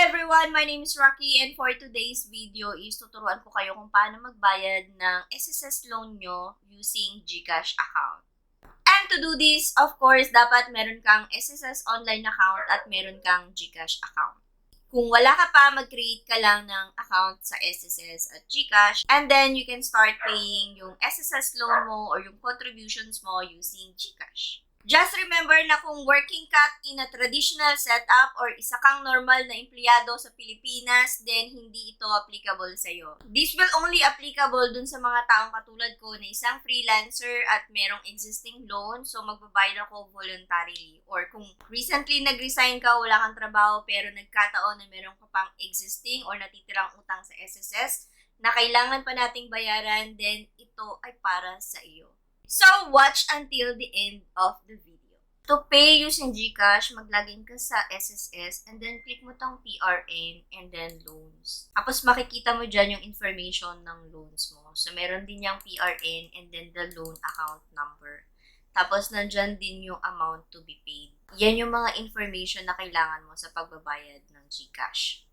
everyone! My name is Rocky and for today's video is tuturuan ko kayo kung paano magbayad ng SSS loan nyo using GCash account. And to do this, of course, dapat meron kang SSS online account at meron kang GCash account. Kung wala ka pa, mag-create ka lang ng account sa SSS at GCash and then you can start paying yung SSS loan mo or yung contributions mo using GCash. Just remember na kung working ka in a traditional setup or isa kang normal na empleyado sa Pilipinas, then hindi ito applicable sa'yo. This will only applicable dun sa mga taong katulad ko na isang freelancer at merong existing loan, so magbabayad ako voluntarily. Or kung recently nag-resign ka, wala kang trabaho pero nagkataon na meron ka pang existing or natitirang utang sa SSS na kailangan pa nating bayaran, then ito ay para sa iyo. So, watch until the end of the video. To pay using GCash, maglagin ka sa SSS and then click mo tong PRN and then loans. Tapos makikita mo dyan yung information ng loans mo. So, meron din yung PRN and then the loan account number. Tapos, nandyan din yung amount to be paid. Yan yung mga information na kailangan mo sa pagbabayad ng GCash.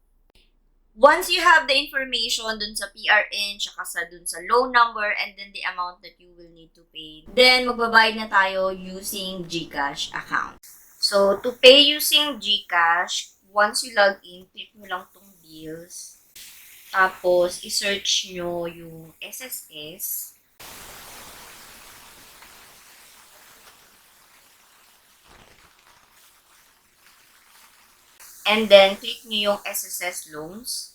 Once you have the information dun sa PRN, tsaka dun sa loan number, and then the amount that you will need to pay, then magbabayad na tayo using GCash account. So, to pay using GCash, once you log in, click mo lang tong bills. Tapos, isearch nyo yung SSS. And then, click nyo yung SSS loans.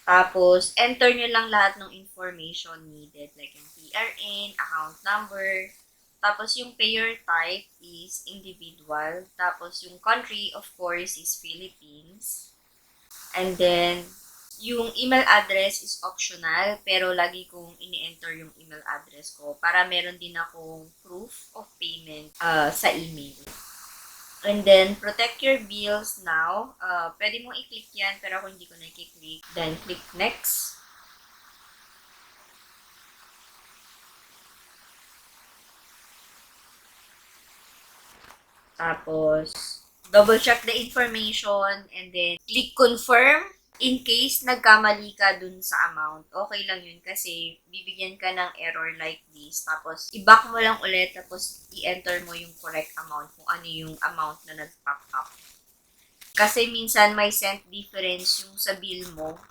Tapos, enter nyo lang lahat ng information needed. Like yung PRN, account number. Tapos, yung payer type is individual. Tapos, yung country, of course, is Philippines. And then, yung email address is optional. Pero, lagi kong ini-enter yung email address ko para meron din akong proof of payment sa email. And then, protect your bills now. Pwede mong i-click yan, pero ako hindi ko na i-click. Then, click next. Tapos, double check the information and then click confirm. In case nagkamali ka dun sa amount, okay lang yun kasi bibigyan ka ng error like this. Tapos, i-back mo lang ulit tapos i-enter mo yung correct amount kung ano yung amount na nag-pop up. Kasi minsan may cent difference yung sa bill mo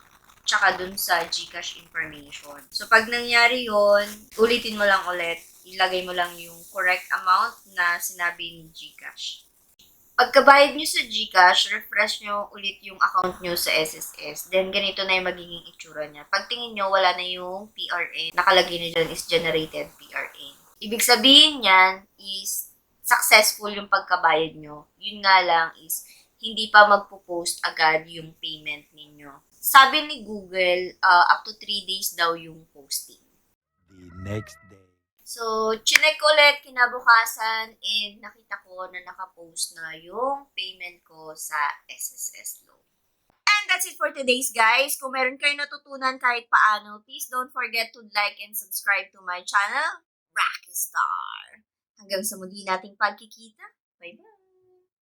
tsaka dun sa GCash information. So, pag nangyari yon, ulitin mo lang ulit. Ilagay mo lang yung correct amount na sinabi ni GCash. Pagkabayad nyo sa GCash, refresh nyo ulit yung account nyo sa SSS. Then, ganito na yung magiging itsura niya. Pagtingin nyo, wala na yung PRN. Nakalagay na dyan is generated PRN. Ibig sabihin yan is successful yung pagkabayad nyo. Yun nga lang is hindi pa magpo-post agad yung payment ninyo. Sabi ni Google, up to 3 days daw yung posting. The next day. So, chinek ko ulit kinabukasan and nakita ko na nakapost na yung payment ko sa SSS loan. And that's it for today's guys. Kung meron kayo natutunan kahit paano, please don't forget to like and subscribe to my channel, Rocky Star. Hanggang sa muli nating pagkikita. Bye-bye!